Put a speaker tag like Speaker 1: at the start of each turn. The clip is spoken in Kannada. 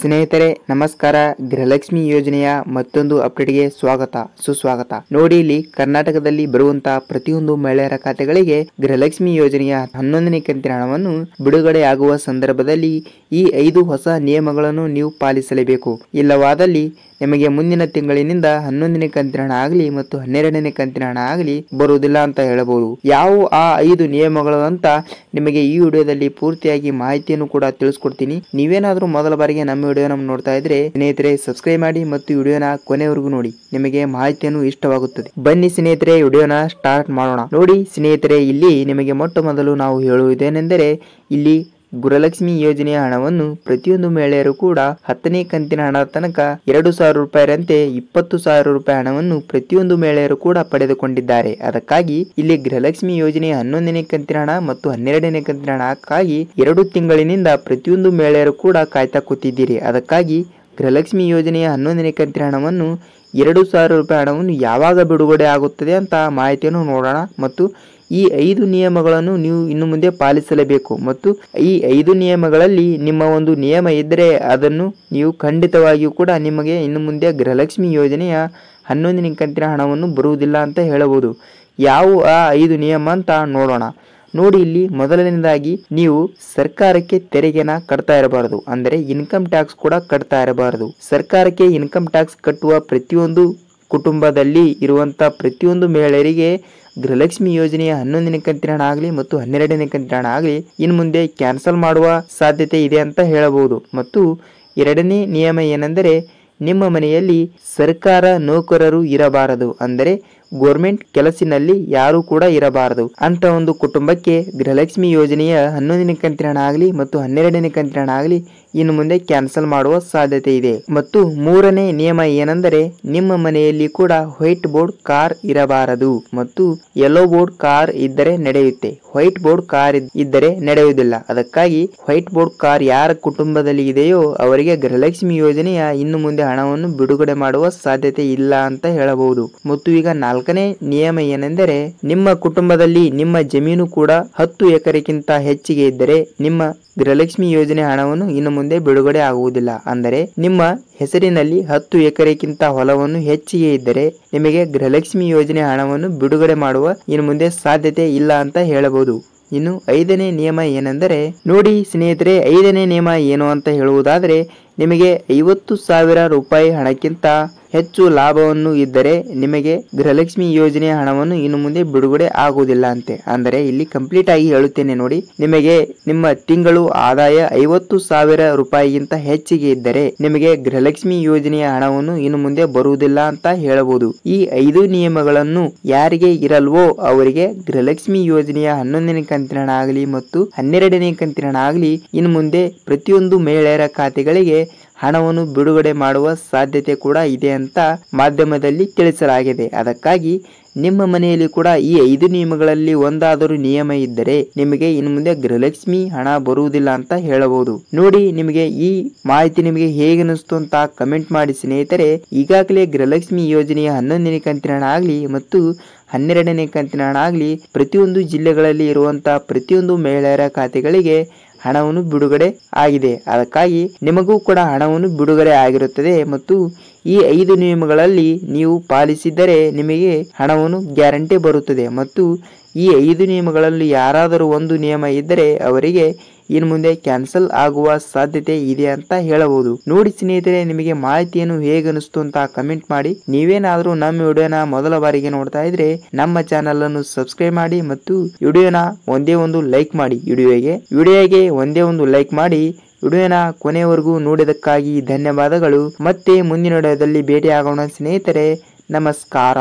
Speaker 1: ಸ್ನೇಹಿತರೆ ನಮಸ್ಕಾರ. ಗೃಹಲಕ್ಷ್ಮಿ ಯೋಜನೆಯ ಮತ್ತೊಂದು ಅಪ್ಡೇಟ್ಗೆ ಸುಸ್ವಾಗತ. ನೋಡಿ, ಇಲ್ಲಿ ಕರ್ನಾಟಕದಲ್ಲಿ ಬರುವಂತಹ ಪ್ರತಿಯೊಂದು ಮಹಿಳೆಯರ ಖಾತೆಗಳಿಗೆ ಗೃಹಲಕ್ಷ್ಮಿ ಯೋಜನೆಯ 11ನೇ ಕಂತಿನ ಹಣವನ್ನು ಬಿಡುಗಡೆಯಾಗುವ ಸಂದರ್ಭದಲ್ಲಿ ಈ 5 ಹೊಸ ನಿಯಮಗಳನ್ನು ನೀವು ಪಾಲಿಸಲೇಬೇಕು. ಇಲ್ಲವಾದಲ್ಲಿ ನಿಮಗೆ ಮುಂದಿನ ತಿಂಗಳಿನಿಂದ 11ನೇ ಕಂತಿನ ಹಣ ಆಗಲಿ ಮತ್ತು 12ನೇ ಕಂತಿನ ಹಣ ಆಗಲಿ ಬರುವುದಿಲ್ಲ ಅಂತ ಹೇಳಬಹುದು. ಯಾವ ಆ 5 ನಿಯಮಗಳು ಅಂತ ನಿಮಗೆ ಈ ವಿಡಿಯೋದಲ್ಲಿ ಪೂರ್ತಿಯಾಗಿ ಮಾಹಿತಿಯನ್ನು ಕೂಡ ತಿಳಿಸ್ಕೊಡ್ತೀನಿ. ನೀವೇನಾದ್ರೂ ಮೊದಲ ಬಾರಿಗೆ ನಮ್ಮ ವಿಡಿಯೋನ ನೋಡ್ತಾ ಇದ್ರೆ ಸ್ನೇಹಿತರೆ ಸಬ್ಸ್ಕ್ರೈಬ್ ಮಾಡಿ ಮತ್ತು ವಿಡಿಯೋನ ಕೊನೆವರೆಗೂ ನೋಡಿ, ನಿಮಗೆ ಮಾಹಿತಿಯನ್ನು ಇಷ್ಟವಾಗುತ್ತದೆ. ಬನ್ನಿ ಸ್ನೇಹಿತರೆ ವಿಡಿಯೋನ ಸ್ಟಾರ್ಟ್ ಮಾಡೋಣ. ನೋಡಿ ಸ್ನೇಹಿತರೆ, ಇಲ್ಲಿ ನಿಮಗೆ ಮೊಟ್ಟ ಮೊದಲು ನಾವು ಹೇಳುವುದೇನೆಂದರೆ, ಇಲ್ಲಿ ಗೃಹಲಕ್ಷ್ಮಿ ಯೋಜನೆಯ ಹಣವನ್ನು ಪ್ರತಿಯೊಂದು ಮಹಿಳೆಯರು ಕೂಡ 10ನೇ ಕಂತಿನ ಹಣ ತನಕ 2,000 ರೂಪಾಯಿರಂತೆ 20,000 ರೂಪಾಯಿ ಹಣವನ್ನು ಪ್ರತಿಯೊಂದು ಮಹಿಳೆಯರು ಕೂಡ ಪಡೆದುಕೊಂಡಿದ್ದಾರೆ. ಅದಕ್ಕಾಗಿ ಇಲ್ಲಿ ಗೃಹಲಕ್ಷ್ಮಿ ಯೋಜನೆಯ 11ನೇ ಕಂತಿನ ಹಣ ಮತ್ತು 12ನೇ ಕಂತಿನ ಹಣಕ್ಕಾಗಿ 2 ತಿಂಗಳಿನಿಂದ ಪ್ರತಿಯೊಂದು ಮಹಿಳೆಯರು ಕೂಡ ಕಾಯ್ತಾ ಕೂತಿದ್ದೀರಿ. ಅದಕ್ಕಾಗಿ ಗೃಹಲಕ್ಷ್ಮಿ ಯೋಜನೆಯ 11ನೇ ಕಂತಿನ ಹಣವನ್ನು 2,000 ರೂಪಾಯಿ ಹಣವನ್ನು ಯಾವಾಗ ಬಿಡುಗಡೆ ಆಗುತ್ತದೆ ಅಂತ ಮಾಹಿತಿಯನ್ನು ನೋಡೋಣ. ಮತ್ತು ಈ 5 ನಿಯಮಗಳನ್ನು ನೀವು ಇನ್ನು ಮುಂದೆ ಪಾಲಿಸಲೇಬೇಕು. ಮತ್ತು ಈ 5 ನಿಯಮಗಳಲ್ಲಿ ನಿಮ್ಮ ಒಂದು ನಿಯಮ ಇದ್ದರೆ ಅದನ್ನು ನೀವು ಖಂಡಿತವಾಗಿಯೂ ಕೂಡ ನಿಮಗೆ ಇನ್ನು ಮುಂದೆ ಗೃಹಲಕ್ಷ್ಮಿ ಯೋಜನೆಯ 11ನೇ ಕಂತಿನ ಹಣವನ್ನು ಬರುವುದಿಲ್ಲ ಅಂತ ಹೇಳಬಹುದು. ಯಾವ ಆ 5 ನಿಯಮ ಅಂತ ನೋಡೋಣ. ನೋಡಿ, ಇಲ್ಲಿ ಮೊದಲನೇದಾಗಿ ನೀವು ಸರ್ಕಾರಕ್ಕೆ ತೆರಿಗೆನ ಕಟ್ತಾ ಇರಬಾರದು, ಅಂದರೆ ಇನ್ಕಮ್ ಟ್ಯಾಕ್ಸ್ ಕೂಡ ಕಟ್ತಾ ಇರಬಾರದು. ಸರ್ಕಾರಕ್ಕೆ ಇನ್ಕಮ್ ಟ್ಯಾಕ್ಸ್ ಕಟ್ಟುವ ಪ್ರತಿಯೊಂದು ಕುಟುಂಬದಲ್ಲಿ ಇರುವಂತ ಪ್ರತಿಯೊಂದು ಮಹಿಳೆಯರಿಗೆ ಗೃಹಲಕ್ಷ್ಮಿ ಯೋಜನೆಯ 11ನೇ ಕಂತಿನ ಹಣ ಆಗಲಿ ಮತ್ತು 12ನೇ ಕಂತಿನ ಹಣ ಆಗಲಿ ಇನ್ನು ಮುಂದೆ ಕ್ಯಾನ್ಸಲ್ ಮಾಡುವ ಸಾಧ್ಯತೆ ಇದೆ ಅಂತ ಹೇಳಬಹುದು. ಮತ್ತು ಎರಡನೇ ನಿಯಮ ಏನೆಂದರೆ, ನಿಮ್ಮ ಮನೆಯಲ್ಲಿ ಸರ್ಕಾರ ನೌಕರರು ಇರಬಾರದು, ಅಂದರೆ ಗೋರ್ಮೆಂಟ್ ಕೆಲಸದಲ್ಲಿ ಯಾರು ಕೂಡ ಇರಬಾರದು. ಅಂತ ಒಂದು ಕುಟುಂಬಕ್ಕೆ ಗೃಹಲಕ್ಷ್ಮಿ ಯೋಜನೆಯ 11ನೇ ಕಂತಿನ ಹಣ ಆಗಲಿ ಮತ್ತು 12ನೇ ಕಂತಿನ ಹಣ ಆಗಲಿ ಇನ್ನು ಮುಂದೆ ಕ್ಯಾನ್ಸಲ್ ಮಾಡುವ ಸಾಧ್ಯತೆ ಇದೆ. ಮತ್ತು ಮೂರನೇ ನಿಯಮ ಏನೆಂದರೆ, ನಿಮ್ಮ ಮನೆಯಲ್ಲಿ ಕೂಡ ವೈಟ್ ಬೋರ್ಡ್ ಕಾರ್ ಇರಬಾರದು ಮತ್ತು ಯೆಲ್ಲೋ ಬೋರ್ಡ್ ಕಾರ್ ಇದ್ದರೆ ನಡೆಯುತ್ತೆ, ವೈಟ್ ಬೋರ್ಡ್ ಕಾರ್ ಇದ್ದರೆ ನಡೆಯುವುದಿಲ್ಲ. ಅದಕ್ಕಾಗಿ ವೈಟ್ ಬೋರ್ಡ್ ಕಾರ್ ಯಾರ ಕುಟುಂಬದಲ್ಲಿ ಇದೆಯೋ ಅವರಿಗೆ ಗೃಹಲಕ್ಷ್ಮಿ ಯೋಜನೆಯ ಇನ್ನು ಮುಂದೆ ಹಣವನ್ನು ಬಿಡುಗಡೆ ಮಾಡುವ ಸಾಧ್ಯತೆ ಇಲ್ಲ ಅಂತ ಹೇಳಬಹುದು. ಮತ್ತು ಈಗ 4ನೇ ನಿಯಮ ಏನೆಂದರೆ, ನಿಮ್ಮ ಕುಟುಂಬದಲ್ಲಿ ನಿಮ್ಮ ಜಮೀನು ಕೂಡ 10 ಎಕರೆಗಿಂತ ಹೆಚ್ಚಿಗೆ ಇದ್ದರೆ ನಿಮ್ಮ ಗೃಹಲಕ್ಷ್ಮಿ ಯೋಜನೆ ಹಣವನ್ನು ಇನ್ನು ಮುಂದೆ ಬಿಡುಗಡೆ ಆಗುವುದಿಲ್ಲ. ಅಂದರೆ ನಿಮ್ಮ ಹೆಸರಿನಲ್ಲಿ 10 ಎಕರೆಗಿಂತ ಹೊಲವನ್ನು ಹೆಚ್ಚಿಗೆ ಇದ್ದರೆ ನಿಮಗೆ ಗೃಹಲಕ್ಷ್ಮಿ ಯೋಜನೆ ಹಣವನ್ನು ಬಿಡುಗಡೆ ಮಾಡುವ ಇನ್ನು ಮುಂದೆ ಸಾಧ್ಯತೆ ಇಲ್ಲ ಅಂತ ಹೇಳಬಹುದು. ಇನ್ನು 5ನೇ ನಿಯಮ ಏನೆಂದರೆ, ನೋಡಿ ಸ್ನೇಹಿತರೆ, 5ನೇ ನಿಯಮ ಏನು ಅಂತ ಹೇಳುವುದಾದರೆ, ನಿಮಗೆ 50,000 ರೂಪಾಯಿ ಹಣಕ್ಕಿಂತ ಹೆಚ್ಚು ಲಾಭವನ್ನು ಇದ್ದರೆ ನಿಮಗೆ ಗೃಹಲಕ್ಷ್ಮಿ ಯೋಜನೆಯ ಹಣವನ್ನು ಇನ್ನು ಮುಂದೆ ಬಿಡುಗಡೆ ಆಗುವುದಿಲ್ಲ ಅಂತೆ. ಅಂದರೆ ಇಲ್ಲಿ ಕಂಪ್ಲೀಟ್ ಆಗಿ ಹೇಳುತ್ತೇನೆ ನೋಡಿ, ನಿಮಗೆ ನಿಮ್ಮ ತಿಂಗಳು ಆದಾಯ 50,000 ರೂಪಾಯಿಗಿಂತ ಹೆಚ್ಚಿಗೆ ಇದ್ದರೆ ನಿಮಗೆ ಗೃಹಲಕ್ಷ್ಮಿ ಯೋಜನೆಯ ಹಣವನ್ನು ಇನ್ನು ಮುಂದೆ ಬರುವುದಿಲ್ಲ ಅಂತ ಹೇಳಬಹುದು. ಈ 5 ನಿಯಮಗಳನ್ನು ಯಾರಿಗೆ ಇರಲ್ವೋ ಅವರಿಗೆ ಗೃಹಲಕ್ಷ್ಮಿ ಯೋಜನೆಯ 11ನೇ ಕಂತಿನ ಹಣ ಆಗಲಿ ಮತ್ತು 12ನೇ ಕಂತಿನ ಹಣ ಆಗಲಿ ಇನ್ನು ಮುಂದೆ ಪ್ರತಿಯೊಂದು ಮಹಿಳೆಯರ ಖಾತೆಗಳಿಗೆ ಹಣವನ್ನು ಬಿಡುಗಡೆ ಮಾಡುವ ಸಾಧ್ಯತೆ ಕೂಡ ಇದೆ ಅಂತ ಮಾಧ್ಯಮದಲ್ಲಿ ತಿಳಿಸಲಾಗಿದೆ. ಅದಕ್ಕಾಗಿ ನಿಮ್ಮ ಮನೆಯಲ್ಲಿ ಕೂಡ ಈ 5 ನಿಯಮಗಳಲ್ಲಿ ಒಂದಾದರೂ ನಿಯಮ ಇದ್ದರೆ ನಿಮಗೆ ಇನ್ನು ಮುಂದೆ ಗೃಹಲಕ್ಷ್ಮಿ ಹಣ ಬರುವುದಿಲ್ಲ ಅಂತ ಹೇಳಬಹುದು. ನೋಡಿ, ನಿಮಗೆ ಈ ಮಾಹಿತಿ ನಿಮಗೆ ಹೇಗೆ ಅನಿಸ್ತು ಅಂತ ಕಮೆಂಟ್ ಮಾಡಿ ಸ್ನೇಹಿತರೆ. ಈಗಾಗಲೇ ಗೃಹಲಕ್ಷ್ಮಿ ಯೋಜನೆಯ 11ನೇ ಕಂತಿನ ಹಣ ಆಗಲಿ ಮತ್ತು 12ನೇ ಕಂತಿನ ಹಣ ಆಗಲಿ ಪ್ರತಿಯೊಂದು ಜಿಲ್ಲೆಗಳಲ್ಲಿ ಇರುವಂತಹ ಪ್ರತಿಯೊಂದು ಮಹಿಳೆಯರ ಖಾತೆಗಳಿಗೆ ಹಣವನ್ನು ಬಿಡುಗಡೆ ಆಗಿದೆ. ಅದಕ್ಕಾಗಿ ನಿಮಗೂ ಕೂಡ ಹಣವನ್ನು ಬಿಡುಗಡೆ ಆಗಿರುತ್ತದೆ. ಮತ್ತು ಈ 5 ನಿಯಮಗಳಲ್ಲಿ ನೀವು ಪಾಲಿಸಿದರೆ ನಿಮಗೆ ಹಣವನ್ನು ಗ್ಯಾರಂಟಿ ಬರುತ್ತದೆ. ಮತ್ತು ಈ 5 ನಿಯಮಗಳಲ್ಲಿ ಯಾರಾದರೂ ಒಂದು ನಿಯಮ ಇದ್ದರೆ ಅವರಿಗೆ ಇನ್ನು ಮುಂದೆ ಕ್ಯಾನ್ಸಲ್ ಆಗುವ ಸಾಧ್ಯತೆ ಇದೆ ಅಂತ ಹೇಳಬಹುದು. ನೋಡಿ ಸ್ನೇಹಿತರೆ, ನಿಮಗೆ ಮಾಹಿತಿಯನ್ನು ಹೇಗೆ ಅನಿಸ್ತು ಅಂತ ಕಮೆಂಟ್ ಮಾಡಿ. ನೀವೇನಾದ್ರೂ ನಮ್ಮ ವಿಡಿಯೋನ ಮೊದಲ ಬಾರಿಗೆ ನೋಡ್ತಾ ಇದ್ರೆ ನಮ್ಮ ಚಾನಲ್ ಅನ್ನು ಸಬ್ಸ್ಕ್ರೈಬ್ ಮಾಡಿ ಮತ್ತು ವಿಡಿಯೋನ ಒಂದೇ ಒಂದು ಲೈಕ್ ಮಾಡಿ. ವಿಡಿಯೋಗೆ ಒಂದೇ ಒಂದು ಲೈಕ್ ಮಾಡಿ. ವಿಡಿಯೋನ ಕೊನೆಯವರೆಗೂ ನೋಡಿದಕ್ಕಾಗಿ ಧನ್ಯವಾದಗಳು. ಮತ್ತೆ ಮುಂದಿನ ವಿಡಿಯೋದಲ್ಲಿ ಭೇಟಿ ಆಗೋಣ ಸ್ನೇಹಿತರೆ. ನಮಸ್ಕಾರ.